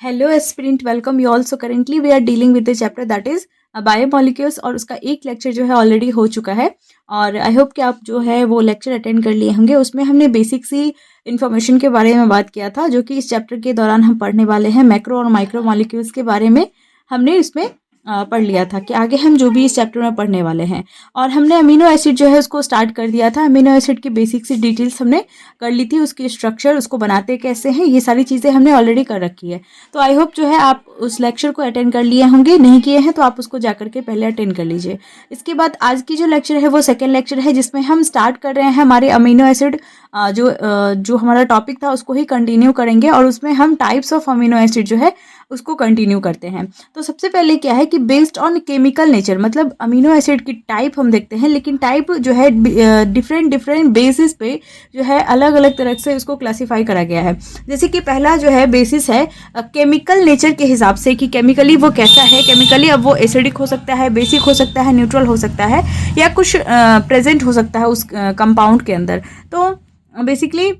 Hello aspirant, welcome you all. So currently we are dealing with the chapter that is biomolecules और उसका एक lecture जो है already हो चुका है। और आई होप कि आप जो है वो लेक्चर अटेंड कर लिए होंगे। उसमें हमने बेसिक सी इन्फॉर्मेशन के बारे में बात किया था जो कि इस चैप्टर के दौरान हम पढ़ने वाले हैं। मैक्रो और माइक्रो मॉलिक्यूल्स के बारे में हमने इसमें पढ़ लिया था कि आगे हम जो भी इस चैप्टर में पढ़ने वाले हैं। और हमने अमीनो एसिड जो है उसको स्टार्ट कर दिया था। अमीनो एसिड की बेसिक सी डिटेल्स हमने कर ली थी, उसकी स्ट्रक्चर, उसको बनाते कैसे हैं, ये सारी चीज़ें हमने ऑलरेडी कर रखी है। तो आई होप जो है आप उस लेक्चर को अटेंड कर लिए होंगे। नहीं किए हैं तो आप उसको जाकर के पहले अटेंड कर लीजिए। इसके बाद आज की जो लेक्चर है वो सेकेंड लेक्चर है जिसमें हम स्टार्ट कर रहे हैं हमारे अमीनो एसिड जो हमारा टॉपिक था उसको ही कंटिन्यू करेंगे। और उसमें हम टाइप्स ऑफ अमीनो एसिड जो है उसको कंटिन्यू करते हैं। तो सबसे पहले क्या है कि बेस्ड ऑन केमिकल नेचर, मतलब अमीनो एसिड की टाइप हम देखते हैं, लेकिन टाइप जो है डिफरेंट डिफरेंट बेसिस पे जो है अलग अलग तरह से उसको क्लासिफाई करा गया है। जैसे कि पहला जो है बेसिस है केमिकल नेचर के हिसाब से कि केमिकली वो कैसा है। केमिकली अब वो एसिडिक हो सकता है, बेसिक हो सकता है, न्यूट्रल हो सकता है, या कुछ प्रेजेंट हो सकता है उस कंपाउंड के अंदर। तो बेसिकली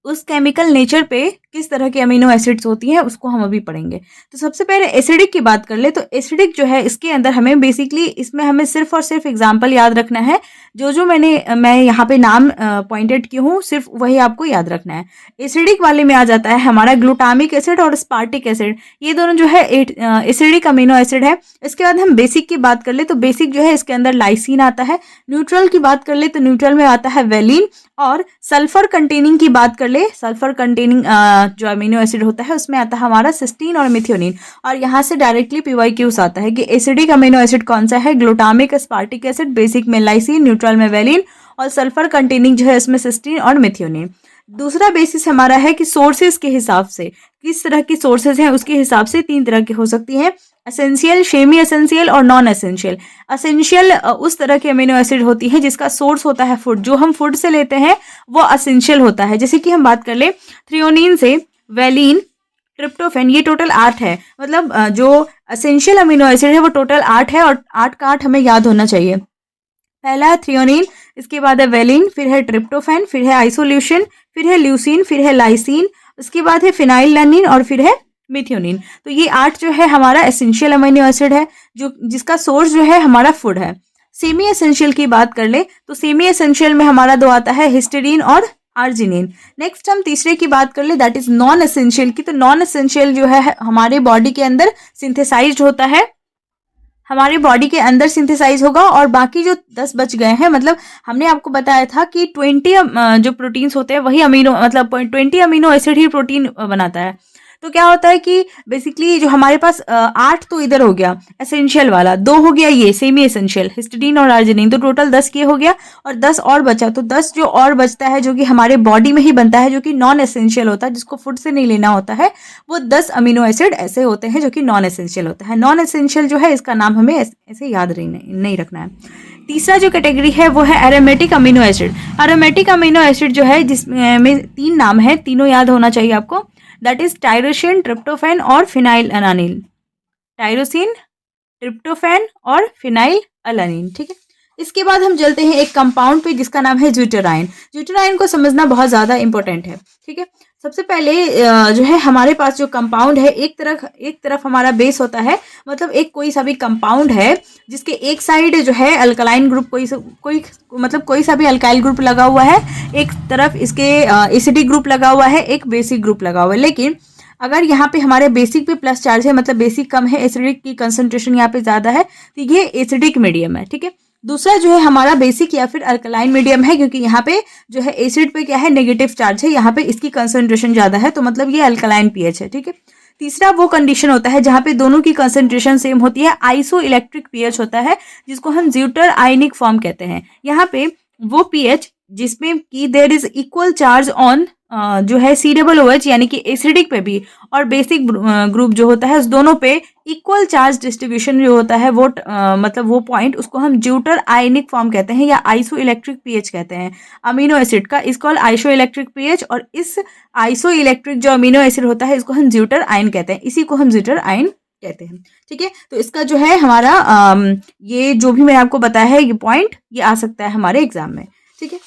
उस केमिकल नेचर पे किस तरह की अमीनो एसिड्स होती हैं उसको हम अभी पढ़ेंगे। तो सबसे पहले एसिडिक की बात कर ले तो एसिडिक जो है इसके अंदर हमें बेसिकली इसमें हमें सिर्फ और सिर्फ एग्जांपल याद रखना है। जो मैं यहाँ पे नाम पॉइंटेड की हूँ सिर्फ वही आपको याद रखना है। एसिडिक वाले में आ जाता है हमारा ग्लूटामिक एसिड और स्पार्टिक एसिड, ये दोनों जो है एसिडिक अमीनो एसिड है। इसके बाद हम बेसिक की बात कर ले तो बेसिक जो है इसके अंदर लाइसिन आता है। न्यूट्रल की बात कर ले तो न्यूट्रल में आता है वेलिन। और सल्फर कंटेनिंग की बात कर ले, सल्फर कंटेनिंग जो अमीनो एसिड होता है उसमें आता है हमारा सिस्टीन और मिथ्योनिन। और यहाँ से डायरेक्टली पीवाईक्यूज आता है कि एसिडिक अमीनो एसिड कौन सा है, ग्लूटामिक स्पार्टिक एसिड, बेसिक में लाइसिन, न्यूट्रल में वेलिन, और सल्फर कंटेनिंग जो है इसमें सिस्टीन और मिथ्योनिन। दूसरा बेसिस हमारा है कि सोर्सेज के हिसाब से, किस तरह की सोर्सेज हैं उसके हिसाब से तीन तरह की हो सकती हैं, एसेंशियल, सेमी एसेंशियल और नॉन एसेंशियल। एसेंशियल उस तरह की अमीनो एसिड होती है जिसका सोर्स होता है फूड, जो हम फूड से लेते हैं वो एसेंशियल होता है। जैसे कि हम बात कर ले थ्रियोनिन से वेलिन, ट्रिप्टोफैन, ये टोटल 8 है। मतलब जो एसेंशियल अमीनो एसिड है वो टोटल 8 है और 8 का 8 हमें याद होना चाहिए। पहला है थ्रियोनिन, इसके बाद है वेलिन, फिर है ट्रिप्टोफैन, फिर है आइसोल्यूशन, फिर है ल्यूसीन, फिर है लाइसिन, उसके बाद है फिनाइललानिन और फिर है मिथ्योनिन। तो ये 8 जो है हमारा एसेंशियल अमीनो एसिड है जो जिसका सोर्स जो है हमारा फूड है। सेमी एसेंशियल की बात कर ले तो सेमी एसेंशियल में हमारा दो आता है, हिस्टीडीन और आर्जिनिन। नेक्स्ट हम तीसरे की बात कर ले दैट इज नॉन एसेंशियल की। तो नॉन एसेंशियल जो है हमारे बॉडी के अंदर सिंथेसाइज्ड होता है, हमारी बॉडी के अंदर सिंथेसाइज होगा। और बाकी जो 10 बच गए हैं, मतलब हमने आपको बताया था कि 20 जो प्रोटीन्स होते हैं वही अमीनो, मतलब 20 अमीनो एसिड ही प्रोटीन बनाता है। तो क्या होता है कि बेसिकली जो हमारे पास 8 तो इधर हो गया एसेंशियल वाला, 2 हो गया ये सेमी एसेंशियल हिस्टिडीन और आर्जिनिन, तो टोटल 10 ये हो गया। और 10 और बचा, तो 10 जो और बचता है जो कि हमारे बॉडी में ही बनता है, जो कि नॉन एसेंशियल होता है, जिसको फूड से नहीं लेना होता है, वो 10 अमीनो एसिड ऐसे होते हैं जो कि नॉन एसेंशियल होता है। नॉन एसेंशियल जो है इसका नाम हमें ऐसे याद नहीं रखना है। तीसरा जो कैटेगरी है वो है aromatic amino acid. Aromatic amino acid जो है जिसमें 3 नाम है, तीनों याद होना चाहिए आपको, दैट इज टायरोसिन, ट्रिप्टोफैन और फिनाइल अलानिन। टायरोसिन, ट्रिप्टोफैन और फिनाइल अलानिन, ठीक है। इसके बाद हम चलते हैं एक कंपाउंड पे जिसका नाम है ज्यूटेराइन। ज्यूटेराइन को समझना बहुत ज़्यादा इंपॉर्टेंट है, ठीक है। सबसे पहले जो है हमारे पास जो कंपाउंड है, एक तरफ हमारा बेस होता है, मतलब एक कोई सा भी कंपाउंड है जिसके एक साइड जो है अल्कलाइन ग्रुप, कोई सा भी अल्काइल ग्रुप लगा हुआ है, एक तरफ इसके एसिडिक ग्रुप लगा हुआ है, एक बेसिक ग्रुप लगा हुआ है। लेकिन अगर यहाँ पे हमारे बेसिक पे प्लस चार्ज है, मतलब बेसिक कम है, एसिडिक की कंसंट्रेशन यहाँ पे ज़्यादा है, तो ये एसिडिक मीडियम है, ठीक है। दूसरा जो है हमारा बेसिक या फिर अल्कलाइन मीडियम है, क्योंकि यहाँ पे जो है एसिड पे क्या है नेगेटिव चार्ज है, यहाँ पे इसकी कंसंट्रेशन ज़्यादा है, तो मतलब ये अल्कलाइन पीएच है, ठीक है। तीसरा वो कंडीशन होता है जहाँ पे दोनों की कंसंट्रेशन सेम होती है, आइसो इलेक्ट्रिक पीएच होता है, जिसको हम ज्यूटर आयनिक फॉर्म कहते हैं। यहाँ पे वो पीएच जिसमें कि there is equal charge on जो है COOH, यानी कि एसिडिक पे भी और बेसिक ग्रुप जो होता है उस दोनों पे इक्वल चार्ज डिस्ट्रीब्यूशन जो होता है वो मतलब वो पॉइंट, उसको हम ज्यूटर आयनिक फॉर्म कहते हैं या आइसो इलेक्ट्रिक पीएच कहते हैं अमीनो एसिड का। इसको आइसो इलेक्ट्रिक पीएच, और इस आइसो इलेक्ट्रिक जो अमीनो एसिड होता है इसको हम ज्यूटर आयन कहते हैं, इसी को हम ज्यूटर आयन कहते हैं, ठीक है। तो इसका जो है हमारा ये जो भी मैंने आपको बताया है ये पॉइंट, ये आ सकता है हमारे एग्जाम में, ठीक है।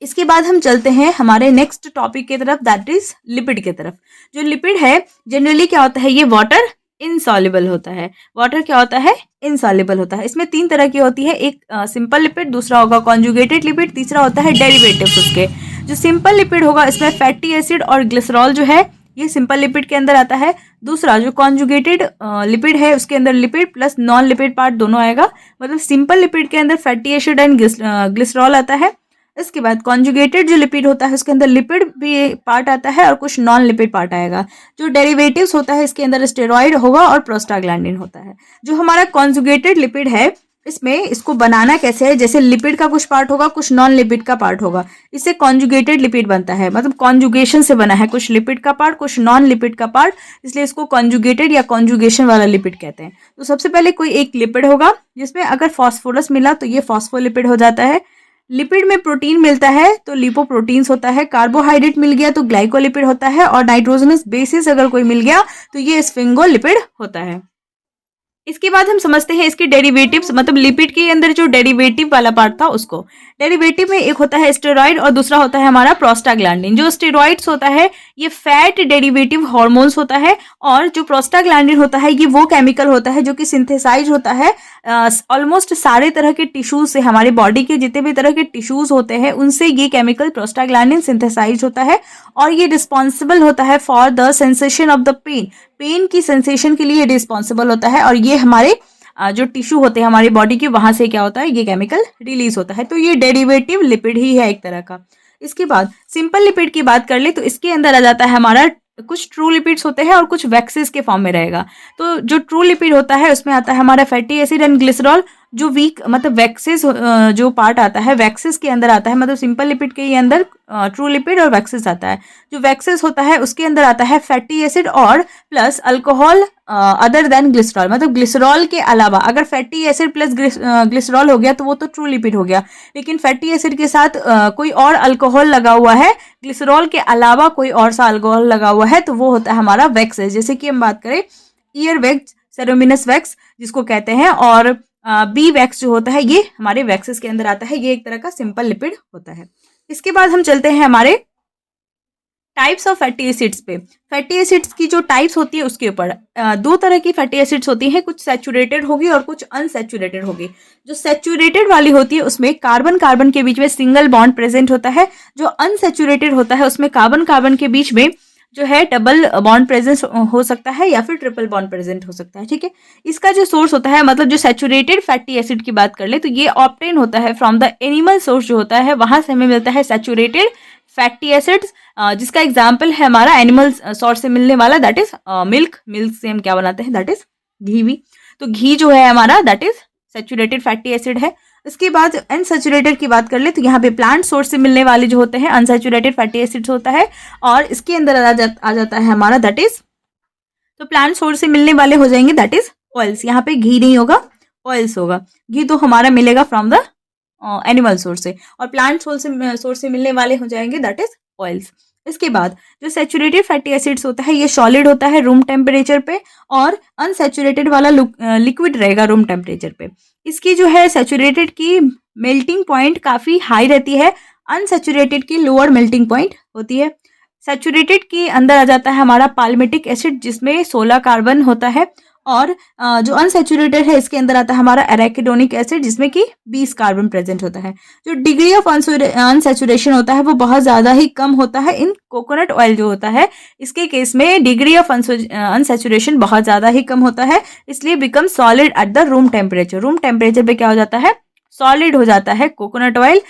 इसके बाद हम चलते हैं हमारे नेक्स्ट टॉपिक की तरफ, दैट इज लिपिड की तरफ। जो लिपिड है जनरली क्या होता है, ये वाटर इनसॉल्युबल होता है। वाटर क्या होता है, इनसॉल्युबल होता है। इसमें 3 तरह की होती है, एक सिंपल लिपिड, दूसरा होगा कॉन्जुगेटेड लिपिड, तीसरा होता है डेरिवेटिव्स उसके। जो सिंपल लिपिड होगा इसमें फैटी एसिड और ग्लिसरॉल जो है ये सिंपल लिपिड के अंदर आता है। दूसरा जो कॉन्जुगेटेड लिपिड है उसके अंदर lipid plus non lipid part दोनों आएगा। मतलब सिंपल लिपिड के अंदर फैटी एसिड एंड ग्लिसरॉल आता है। इसके बाद कॉन्जुगेटेड जो लिपिड होता है उसके अंदर लिपिड भी पार्ट आता है और कुछ नॉन लिपिड पार्ट आएगा। जो डेरिवेटिव्स होता है इसके अंदर स्टेरॉइड होगा और प्रोस्टाग्लैंडिन होता है। जो हमारा कॉन्जुगेटेड लिपिड है इसमें इसको बनाना कैसे है, जैसे लिपिड का कुछ पार्ट होगा, कुछ नॉन लिपिड का पार्ट होगा, इससे कॉन्जुगेटेड लिपिड बनता है। मतलब कॉन्जुगेशन से बना है, कुछ लिपिड का पार्ट कुछ नॉन लिपिड का पार्ट, इसलिए इसको कॉन्जुगेटेड या कॉन्जुगेशन वाला लिपिड कहते हैं। तो सबसे पहले कोई एक लिपिड होगा जिसमें अगर फॉस्फोरस मिला तो ये फॉस्फोलिपिड हो जाता है। लिपिड में प्रोटीन मिलता है तो लिपोप्रोटीन्स होता है। कार्बोहाइड्रेट मिल गया तो ग्लाइकोलिपिड होता है। और नाइट्रोजनस बेसिस अगर कोई मिल गया तो ये स्फिंगोलिपिड होता है। इसके बाद हम समझते हैं इसके डेरिवेटिव्स, मतलब लिपिड के अंदर जो डेरिवेटिव वाला पार्ट था उसको। डेरिवेटिव में एक होता है स्टेरॉइड और दूसरा होता है हमारा प्रोस्टाग्लैंडिन। जो स्टेरॉइड्स होता है ये फैट डेरिवेटिव हार्मोन्स होता है, और जो प्रोस्टाग्लैंडिन होता है ये वो केमिकल होता है जो कि सिंथेसाइज होता है ऑलमोस्ट सारे तरह के टिश्यूज से। हमारे बॉडी के जितने भी तरह के टिश्यूज होते हैं उनसे ये केमिकल प्रोस्टाग्लैंडिन सिंथेसाइज होता है, और ये रिस्पॉन्सिबल होता है for the sensation of the pain. Pain की सेंसेशन के लिए रिस्पॉन्सिबल होता है, और ये हमारे जो टिश्यू होते हैं हमारी बॉडी के वहां से क्या होता है, ये केमिकल रिलीज होता है। तो ये डेरिवेटिव लिपिड ही है एक तरह का। इसके बाद सिंपल लिपिड की बात कर ले तो इसके अंदर आ जाता है हमारा कुछ ट्रू लिपिड्स होते हैं और कुछ वैक्सेस के फॉर्म में रहेगा। तो जो ट्रू लिपिड होता है उसमें आता है हमारा फैटी एसिड एंड ग्लिसरॉल। जो वीक मतलब वैक्सेस जो पार्ट आता है वैक्सेस के अंदर आता है, मतलब सिंपल लिपिड के अंदर ट्रू लिपिड और वैक्सेस आता है। जो वैक्सेस होता है उसके अंदर आता है फैटी एसिड और plus alcohol other than glycerol. मतलब ग्लिसरॉल के अलावा अगर फैटी एसिड प्लस ग्लिसरॉल हो गया तो वो तो ट्रू लिपिड हो गया, लेकिन फैटी एसिड के साथ कोई और अल्कोहल लगा हुआ है, ग्लिसरॉल के अलावा कोई और सा अल्कोहल लगा हुआ है, तो वो होता है हमारा वैक्सेस। जैसे कि हम बात करें ईयर वैक्स, सेरोमिनस वैक्स जिसको कहते हैं, और बी वैक्स जो होता है ये हमारे वैक्सेस के अंदर आता है। ये एक तरह का सिंपल लिपिड होता है। इसके बाद हम चलते हैं हमारे टाइप्स ऑफ फैटी एसिड्स पे। फैटी एसिड्स की जो टाइप्स होती है उसके ऊपर 2 तरह की फैटी एसिड्स होती हैं, कुछ सैचुरेटेड होगी और कुछ अनसैचुरेटेड होगी। जो सैचुरेटेड वाली होती है उसमें कार्बन कार्बन के बीच में सिंगल बॉन्ड प्रेजेंट होता है। जो अनसैचुरेटेड होता है उसमें कार्बन कार्बन के बीच में जो है डबल बॉन्ड प्रेजेंस हो सकता है या फिर ट्रिपल बॉन्ड प्रेजेंट हो सकता है। ठीक है, इसका जो सोर्स होता है, मतलब जो सैचुरेटेड फैटी एसिड की बात कर ले तो ये ऑब्टेन होता है फ्रॉम द एनिमल सोर्स जो होता है, वहां से हमें मिलता है सैचुरेटेड फैटी एसिड्स, जिसका एग्जाम्पल है हमारा एनिमल सोर्स से मिलने वाला दैट इज मिल्क। मिल्क से हम क्या बनाते हैं, दैट इज घी भी। तो घी जो है हमारा that is saturated fatty acid है। इसके बाद अनसैचुरेटेड की बात कर ले तो यहाँ पे प्लांट सोर्स से मिलने वाले जो होते हैं अनसैचुरेटेड फैटी एसिड्स होता है, और इसके अंदर आ जाता है हमारा दैट इज, तो प्लांट सोर्स से मिलने वाले हो जाएंगे दैट इज ऑयल्स। यहाँ पे घी नहीं होगा, ऑयल्स होगा। घी तो हमारा मिलेगा फ्रॉम द एनिमल सोर्स से, और प्लांट सोर्स से मिलने वाले हो जाएंगे दैट इज ऑयल्स। इसके बाद जो सैचुरेटेड फैटी एसिड्स होता है ये सॉलिड होता है रूम टेम्परेचर पे, और अनसैचुरेटेड वाला लिक्विड रहेगा रूम टेम्परेचर पे। इसकी जो है सैचुरेटेड की मेल्टिंग पॉइंट काफ़ी हाई रहती है, अनसैचुरेटेड की लोअर मेल्टिंग पॉइंट होती है। सैचुरेटेड के अंदर आ जाता है हमारा पाल्मिटिक एसिड जिसमें 16 कार्बन होता है, और जो अनसैचुरेटेड है इसके अंदर आता है हमारा एराकिडोनिक एसिड जिसमें कि 20 कार्बन प्रेजेंट होता है। जो डिग्री ऑफ अनसैचुरेशन होता है वो बहुत ज़्यादा ही कम होता है इन कोकोनट ऑयल जो होता है, इसके केस में डिग्री ऑफ अनसैचुरेशन बहुत ज़्यादा ही कम होता है, इसलिए become solid at the room temperature. Room temperature पे क्या हो जाता है, सॉलिड हो जाता है coconut oil,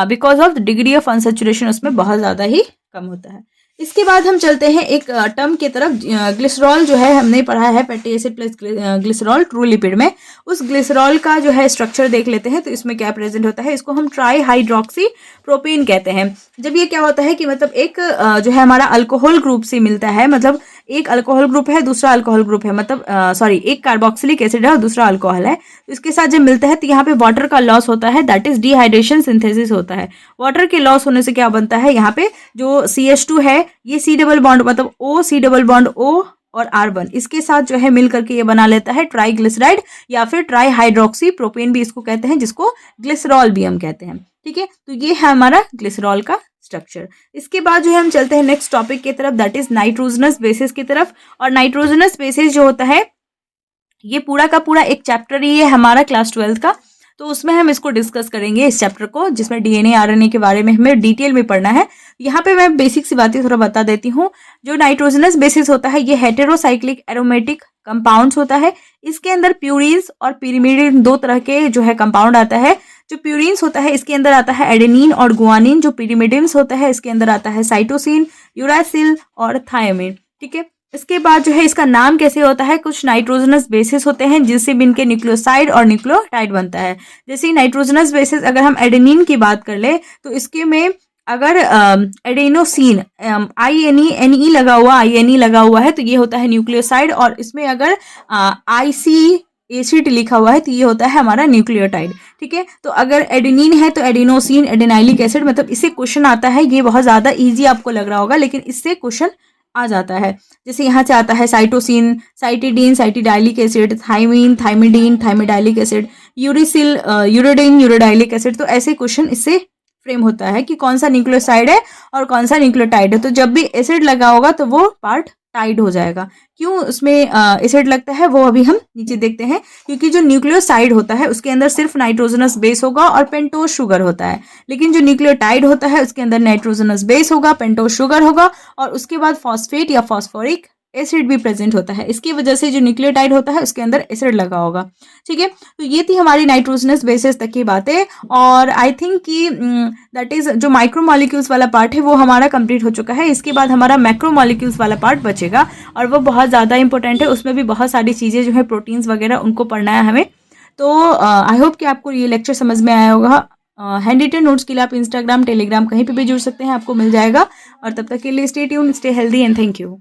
because of degree of unsaturation उसमें बहुत ज़्यादा ही कम होता है। इसके बाद हम चलते हैं एक टर्म की तरफ, ग्लिसरॉल जो है हमने पढ़ा है fatty acid plus glycerol true lipid में। उस ग्लिसरॉल का जो है स्ट्रक्चर देख लेते हैं तो इसमें क्या प्रेजेंट होता है, इसको हम ट्राई हाइड्रोक्सी प्रोपेन कहते हैं। जब ये क्या होता है कि मतलब एक जो है हमारा अल्कोहल ग्रुप से मिलता है, मतलब एक अल्कोहल ग्रुप है दूसरा अल्कोहल ग्रुप है, मतलब एक कार्बोक्सिलिक एसिड है और दूसरा अल्कोहल है, तो इसके साथ जब मिलता है तो यहाँ पे वाटर का लॉस होता है, दैट इज डिहाइड्रेशन सिंथेसिस होता है। वाटर के लॉस होने से क्या बनता है, यहाँ पे जो CH2 है ये C डबल बॉन्ड मतलब O C double bond O और R1 इसके साथ जो है मिल करके ये बना लेता है ट्राईग्लिसराइड या फिर ट्राई हाइड्रोक्सी प्रोपेन भी इसको कहते हैं, जिसको ग्लिसरॉल भी हम कहते हैं। ठीक है, तो ये है हमारा ग्लिसरॉल का स्ट्रक्चर। इसके बाद जो है हम चलते हैं नेक्स्ट टॉपिक की तरफ, दैट इज नाइट्रोजनस बेसिस की तरफ। और नाइट्रोजनस बेसिस जो होता है ये पूरा का पूरा एक चैप्टर ही है हमारा क्लास 12 का, तो उसमें हम इसको डिस्कस करेंगे इस चैप्टर को, जिसमें डीएनए आरएनए के बारे में हमें डिटेल में पढ़ना है। यहाँ पे मैं बेसिक सी बातें थोड़ा बता देती हूँ। जो नाइट्रोजनस बेसिस होता है ये हेटेरोसाइक्लिक एरोमेटिक कंपाउंड्स होता है। इसके अंदर प्यूरिन्स और पिरिमिडिन दो तरह के जो है कंपाउंड आता है। जो प्यूरिन्स होता है इसके अंदर आता है एडेनिन और गुआनिन। जो पिरिमिडिन्स होता है इसके अंदर आता है साइटोसिन, यूरासिल और थायमिन। ठीक है, इसके बाद जो है इसका नाम कैसे होता है, कुछ नाइट्रोजनस बेसिस होते हैं जिससे भी इनके न्यूक्लियोसाइड और न्यूक्लियोटाइड बनता है। जैसे नाइट्रोजनस बेसिस अगर हम एडेनिन की बात कर ले तो इसके में अगर एडेनोसिन INE लगा हुआ है तो ये होता है न्यूक्लियोसाइड, और इसमें अगर IC एसिड लिखा हुआ है तो ये होता है हमारा न्यूक्लियोटाइड। ठीक है, तो अगर एडेनिन है तो एडेनोसिन एडेनाइलिक एसिड, मतलब इससे क्वेश्चन आता है। ये बहुत ज़्यादा इजी आपको लग रहा होगा लेकिन इससे क्वेश्चन आ जाता है। जैसे यहाँ से आता है cytosine, cytidine cytidylic acid, thymine thymidine thymidylic acid, uracil uridine uridylic acid. तो ऐसे क्वेश्चन इससे फ्रेम होता है कि कौन सा न्यूक्लियोसाइड है और कौन सा न्यूक्लियोटाइड है। तो जब भी एसिड लगा होगा तो वो पार्ट टाइड हो जाएगा। क्यों उसमें एसिड लगता है वो अभी हम नीचे देखते हैं। क्योंकि जो न्यूक्लियोसाइड होता है उसके अंदर सिर्फ नाइट्रोजनस बेस होगा और पेंटोज शुगर होता है, लेकिन जो न्यूक्लियोटाइड होता है उसके अंदर नाइट्रोजनस बेस होगा, पेंटोज शुगर होगा और उसके बाद फॉस्फेट या फॉस्फोरिक एसिड भी प्रेजेंट होता है। इसकी वजह से जो न्यूक्लियोटाइड होता है उसके अंदर एसिड लगा होगा। ठीक है, तो ये थी हमारी नाइट्रोजनस बेसिस तक की बातें। और आई थिंक कि दैट इज जो माइक्रोमॉलिक्यूल्स वाला पार्ट है वो हमारा कंप्लीट हो चुका है। इसके बाद हमारा मैक्रोमॉलिक्यूल्स वाला पार्ट बचेगा और वो बहुत ज़्यादा इंपॉर्टेंट है। उसमें भी बहुत सारी चीज़ें जो है प्रोटीन्स वगैरह उनको पढ़ना है हमें। तो आई होप कि आपको ये लेक्चर समझ में आया होगा। हैंड रिटन नोट्स के लिए आप इंस्टाग्राम टेलीग्राम कहीं पे भी जुड़ सकते हैं, आपको मिल जाएगा। और तब तक के लिए stay tune, stay healthy and thank you.